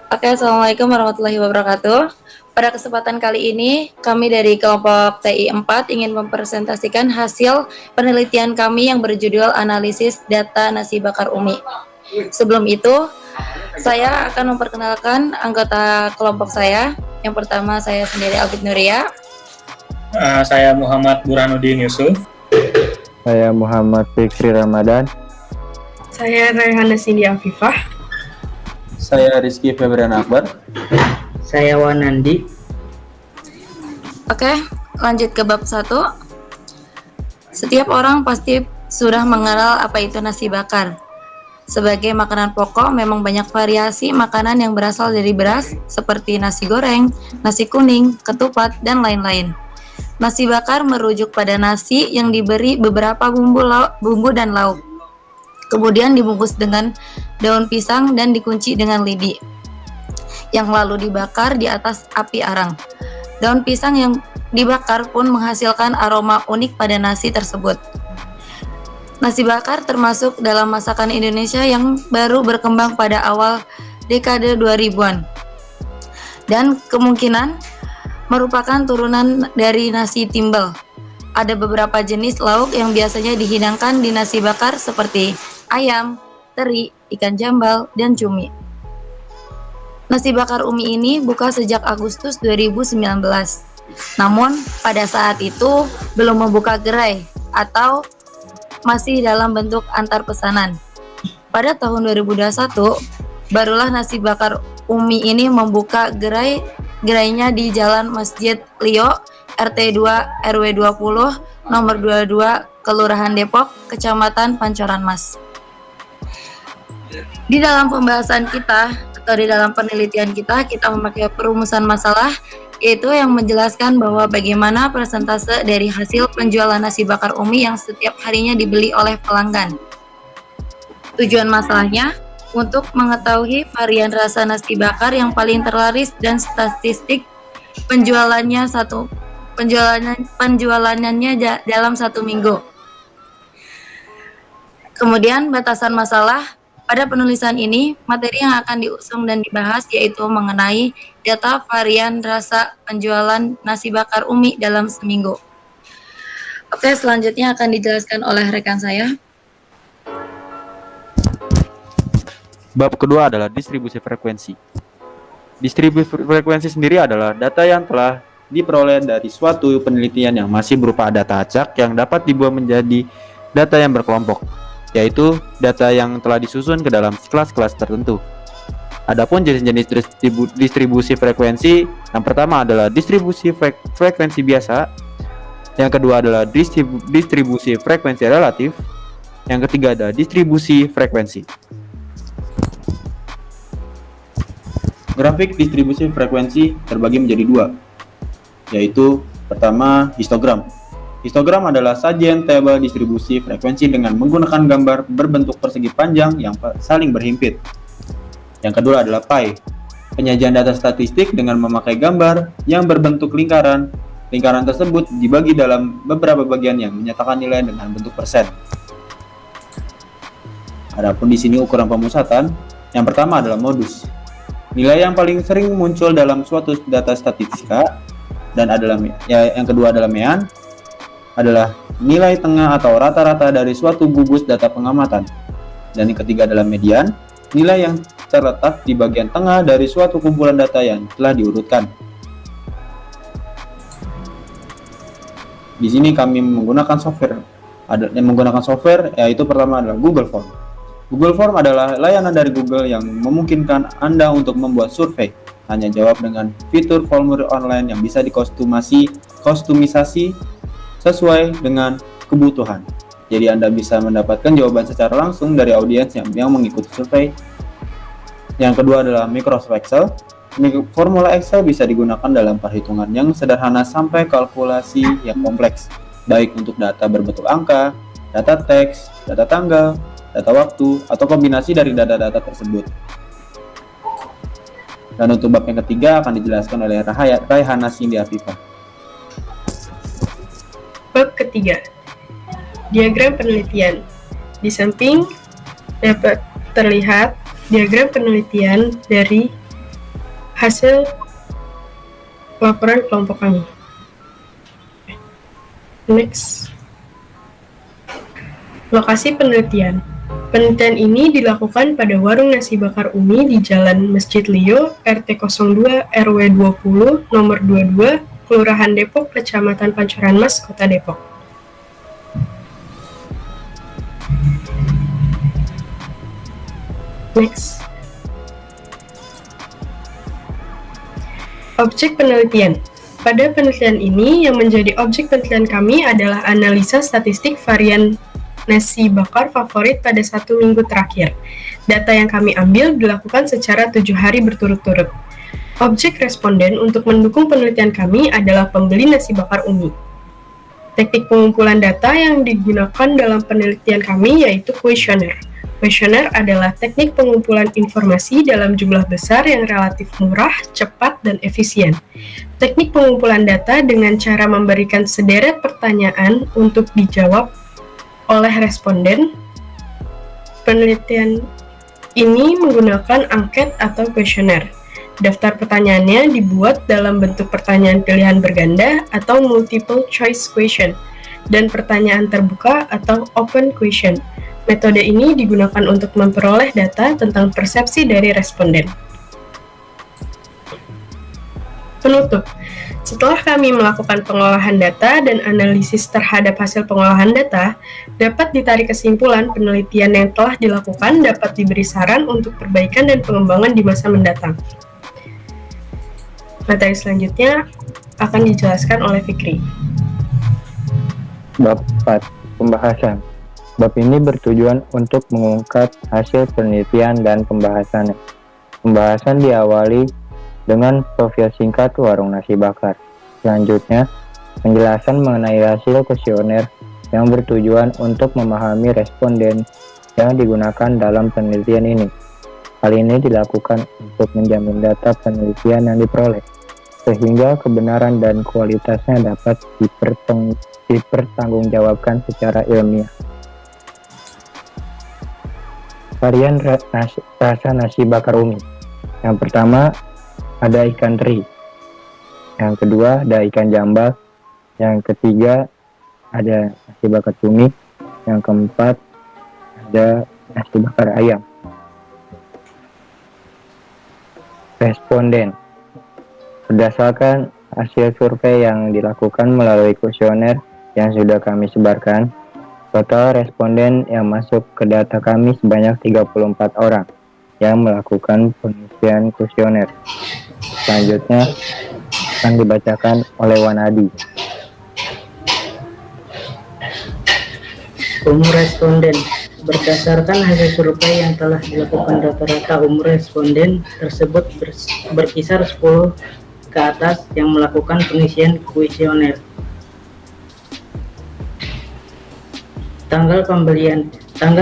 Oke, Assalamualaikum warahmatullahi wabarakatuh. Pada kesempatan kali ini, kami dari kelompok TI 4 ingin mempresentasikan hasil penelitian kami yang berjudul Analisis Data Nasi Bakar Umi. Sebelum itu, saya akan memperkenalkan anggota kelompok saya. Yang pertama, saya sendiri Albit Nuria. Saya Muhammad Burhanuddin Yusuf. Saya Muhammad Fikri Ramadan. Saya Raihana Cindy Afifah. Saya Rizky Febrian Akbar. Saya Wanandi. Oke, lanjut ke bab 1. Setiap orang pasti sudah mengenal apa itu nasi bakar. Sebagai makanan pokok, memang banyak variasi makanan yang berasal dari beras, seperti nasi goreng, nasi kuning, ketupat, dan lain-lain. Nasi bakar merujuk pada nasi yang diberi beberapa bumbu dan lauk. Kemudian dibungkus dengan daun pisang dan dikunci dengan lidi, yang lalu dibakar di atas api arang. Daun pisang yang dibakar pun menghasilkan aroma unik pada nasi tersebut. Nasi bakar termasuk dalam masakan Indonesia yang baru berkembang pada awal dekade 2000-an, dan kemungkinan merupakan turunan dari nasi timbel. Ada beberapa jenis lauk yang biasanya dihidangkan di nasi bakar seperti ayam, teri, ikan jambal, dan cumi. Nasi bakar Umi ini buka sejak Agustus 2019. Namun, pada saat itu belum membuka gerai atau masih dalam bentuk antar pesanan. Pada tahun 2021, barulah nasi bakar Umi ini membuka gerainya di Jalan Masjid Lio, RT 2 RW 20, nomor 22, Kelurahan Depok, Kecamatan Pancoran Mas. Di dalam pembahasan kita atau di dalam penelitian kita memakai perumusan masalah, yaitu yang menjelaskan bahwa bagaimana persentase dari hasil penjualan nasi bakar Umi yang setiap harinya dibeli oleh pelanggan. Tujuan masalahnya untuk mengetahui varian rasa nasi bakar yang paling terlaris dan statistik penjualannya dalam 1 minggu. Kemudian batasan masalah. Pada penulisan ini, materi yang akan diusung dan dibahas yaitu mengenai data varian rasa penjualan nasi bakar Umi dalam seminggu. Oke, selanjutnya akan dijelaskan oleh rekan saya. Bab kedua adalah distribusi frekuensi. Distribusi frekuensi sendiri adalah data yang telah diperoleh dari suatu penelitian yang masih berupa data acak yang dapat dibuat menjadi data yang berkelompok, yaitu data yang telah disusun ke dalam kelas-kelas tertentu. Adapun jenis-jenis distribusi frekuensi, yang pertama adalah distribusi frekuensi biasa, yang kedua adalah distribusi frekuensi relatif, yang ketiga adalah distribusi frekuensi. Grafik distribusi frekuensi terbagi menjadi dua, yaitu pertama histogram. Histogram adalah sajian tabel distribusi frekuensi dengan menggunakan gambar berbentuk persegi panjang yang saling berhimpit. Yang kedua adalah pie, penyajian data statistik dengan memakai gambar yang berbentuk lingkaran. Lingkaran tersebut dibagi dalam beberapa bagian yang menyatakan nilai dengan bentuk persen. Adapun di sini ukuran pemusatan, yang pertama adalah modus. Nilai yang paling sering muncul dalam suatu data statistika, dan yang kedua adalah mean, adalah nilai tengah atau rata-rata dari suatu gugus data pengamatan. Dan yang ketiga adalah median, nilai yang terletak di bagian tengah dari suatu kumpulan data yang telah diurutkan. Di sini kami menggunakan software, yaitu pertama adalah Google Form. Google Form adalah layanan dari Google yang memungkinkan Anda untuk membuat survei. Hanya jawab dengan fitur formulir online yang bisa dikostumisasi sesuai dengan kebutuhan. Jadi Anda bisa mendapatkan jawaban secara langsung dari audiens yang mengikuti survei. Yang kedua adalah Microsoft Excel. Formula Excel bisa digunakan dalam perhitungan yang sederhana sampai kalkulasi yang kompleks, baik untuk data berbentuk angka, data teks, data tanggal, data waktu, atau kombinasi dari data-data tersebut. Dan untuk bab yang ketiga akan dijelaskan oleh Raihana Cindy Afifah. Bab ketiga, diagram penelitian. Di samping dapat terlihat diagram penelitian dari hasil laporan kelompok kami. Next. Lokasi penelitian. Penelitian ini dilakukan pada warung nasi bakar Umi di Jalan Masjid Lio, RT 02, RW 20, nomor 22, Kelurahan Depok, Kecamatan Pancoran Mas, Kota Depok. Next. Objek penelitian. Pada penelitian ini, yang menjadi objek penelitian kami adalah analisa statistik varian nasi bakar favorit pada 1 minggu terakhir. Data yang kami ambil dilakukan secara 7 hari berturut-turut. Objek responden untuk mendukung penelitian kami adalah pembeli nasi bakar Umi. Teknik pengumpulan data yang digunakan dalam penelitian kami yaitu kuesioner. Kuesioner adalah teknik pengumpulan informasi dalam jumlah besar yang relatif murah, cepat, dan efisien. Teknik pengumpulan data dengan cara memberikan sederet pertanyaan untuk dijawab oleh responden. Penelitian ini menggunakan angket atau kuesioner. Daftar pertanyaannya dibuat dalam bentuk pertanyaan pilihan berganda atau multiple choice question dan pertanyaan terbuka atau open question. Metode ini digunakan untuk memperoleh data tentang persepsi dari responden. Penutup. Setelah kami melakukan pengolahan data dan analisis terhadap hasil pengolahan data, dapat ditarik kesimpulan penelitian yang telah dilakukan dapat diberi saran untuk perbaikan dan pengembangan di masa mendatang. Materi selanjutnya akan dijelaskan oleh Fikri. Bab 4. Pembahasan. Bab ini bertujuan untuk mengungkap hasil penelitian dan pembahasannya. Pembahasan diawali dengan profil singkat warung nasi bakar. Selanjutnya, penjelasan mengenai hasil kuesioner yang bertujuan untuk memahami responden yang digunakan dalam penelitian ini. Hal ini dilakukan untuk menjamin data penelitian yang diperoleh, sehingga kebenaran dan kualitasnya dapat dipertanggungjawabkan secara ilmiah. Varian rasa nasi bakar Umi. Yang pertama, ada ikan teri. Yang kedua ada ikan jambal. Yang ketiga ada nasi bakar cumi. Yang keempat ada nasi bakar ayam. Responden. Berdasarkan hasil survei yang dilakukan melalui kuesioner yang sudah kami sebarkan, total responden yang masuk ke data kami sebanyak 34 orang yang melakukan pengisian kuesioner. Selanjutnya akan dibacakan oleh Wanadi. Umur responden. Berdasarkan hasil survei yang telah dilakukan, rata-rata umur responden tersebut berkisar 10 ke atas yang melakukan pengisian kuesioner. Tanggal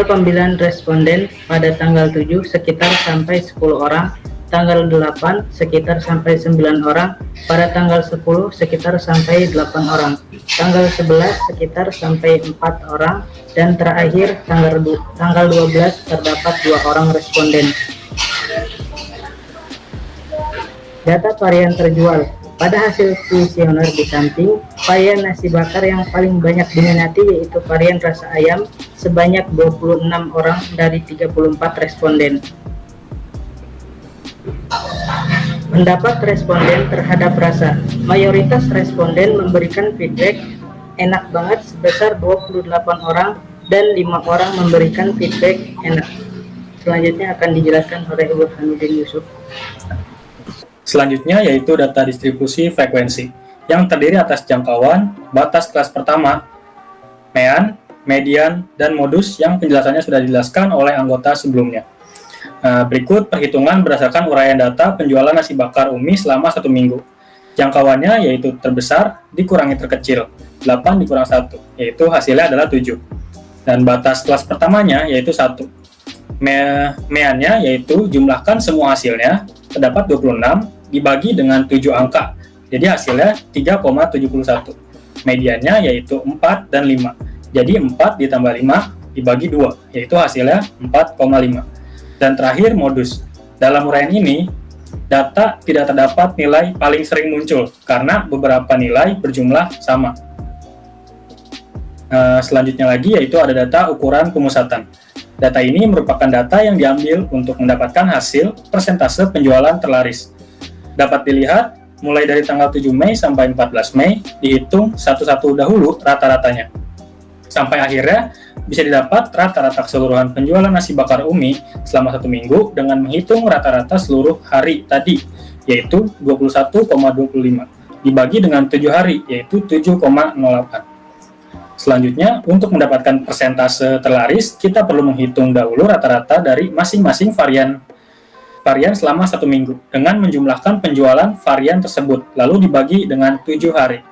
pemilihan responden pada tanggal 7 sekitar sampai 10 orang, tanggal 8 sekitar sampai 9 orang, pada tanggal 10 sekitar sampai 8 orang, tanggal 11 sekitar sampai 4 orang, dan terakhir tanggal 12 terdapat 2 orang responden. Data varian terjual. Pada hasil kuesioner di samping, varian nasi bakar yang paling banyak diminati yaitu varian rasa ayam sebanyak 26 orang dari 34 responden. Pendapat responden terhadap rasa. Mayoritas responden memberikan feedback enak banget sebesar 28 orang dan 5 orang memberikan feedback enak. Selanjutnya akan dijelaskan oleh Burhanuddin Yusuf. Selanjutnya yaitu data distribusi frekuensi yang terdiri atas jangkauan, batas kelas pertama, mean, median, dan modus yang penjelasannya sudah dijelaskan oleh anggota sebelumnya. Berikut perhitungan berdasarkan uraian data penjualan nasi bakar Umi selama 1 minggu. Jangkauannya yaitu terbesar dikurangi terkecil, 8 dikurang 1, yaitu hasilnya adalah 7. Dan batas kelas pertamanya yaitu 1. Meannya yaitu jumlahkan semua hasilnya, terdapat 26, dibagi dengan 7 angka, jadi hasilnya 3,71. Mediannya yaitu 4 dan 5, jadi 4 ditambah 5 dibagi 2, yaitu hasilnya 4,5. Dan terakhir modus. Dalam uraian ini, data tidak terdapat nilai paling sering muncul karena beberapa nilai berjumlah sama. Selanjutnya lagi yaitu ada data ukuran pemusatan. Data ini merupakan data yang diambil untuk mendapatkan hasil persentase penjualan terlaris. Dapat dilihat mulai dari tanggal 7 Mei sampai 14 Mei dihitung satu-satu dahulu rata-ratanya. Sampai akhirnya bisa didapat rata-rata keseluruhan penjualan nasi bakar Umi selama 1 minggu dengan menghitung rata-rata seluruh hari tadi, yaitu 21,25 dibagi dengan 7 hari, yaitu 7,08. Selanjutnya, untuk mendapatkan persentase terlaris, kita perlu menghitung dahulu rata-rata dari masing-masing varian selama 1 minggu dengan menjumlahkan penjualan varian tersebut, lalu dibagi dengan 7 hari.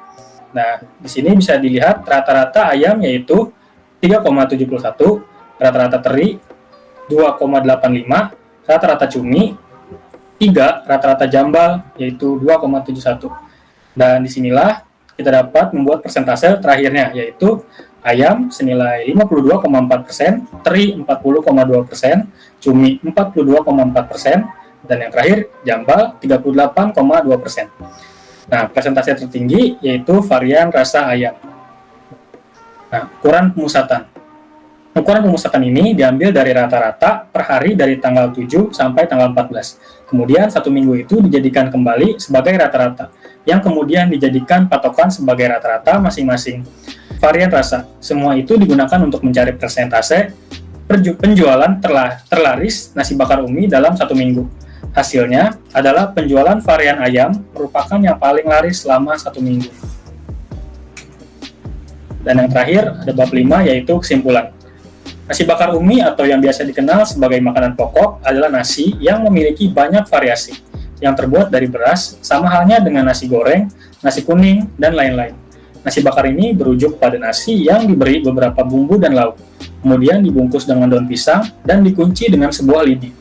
Nah, di sini bisa dilihat rata-rata ayam yaitu 3,71, rata-rata teri 2,85, rata-rata cumi 3, rata-rata jambal yaitu 2,71. Dan disinilah kita dapat membuat persentase terakhirnya, yaitu ayam senilai 52,4%, teri 40,2%, cumi 42,4%, dan yang terakhir jambal 38,2%. Nah, persentase tertinggi yaitu varian rasa ayam. Nah, ukuran pemusatan. Ukuran pemusatan ini diambil dari rata-rata per hari dari tanggal 7 sampai tanggal 14. Kemudian 1 minggu itu dijadikan kembali sebagai rata-rata, yang kemudian dijadikan patokan sebagai rata-rata masing-masing varian rasa. Semua itu digunakan untuk mencari persentase penjualan terlaris nasi bakar Umi dalam 1 minggu. Hasilnya adalah penjualan varian ayam merupakan yang paling laris selama 1 minggu. Dan yang terakhir ada bab 5 yaitu kesimpulan. Nasi bakar Umi atau yang biasa dikenal sebagai makanan pokok adalah nasi yang memiliki banyak variasi, yang terbuat dari beras, sama halnya dengan nasi goreng, nasi kuning, dan lain-lain. Nasi bakar ini berujuk pada nasi yang diberi beberapa bumbu dan lauk, kemudian dibungkus dengan daun pisang dan dikunci dengan sebuah lidi.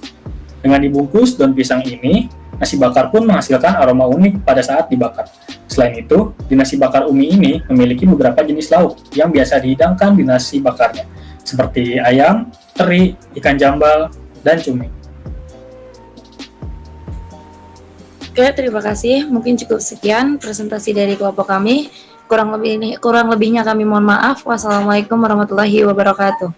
Dengan dibungkus daun pisang ini, nasi bakar pun menghasilkan aroma unik pada saat dibakar. Selain itu, di nasi bakar Umi ini memiliki beberapa jenis lauk yang biasa dihidangkan di nasi bakarnya, seperti ayam, teri, ikan jambal, dan cumi. Oke, terima kasih. Mungkin cukup sekian presentasi dari kelompok kami. Kurang lebihnya kami mohon maaf. Wassalamualaikum warahmatullahi wabarakatuh.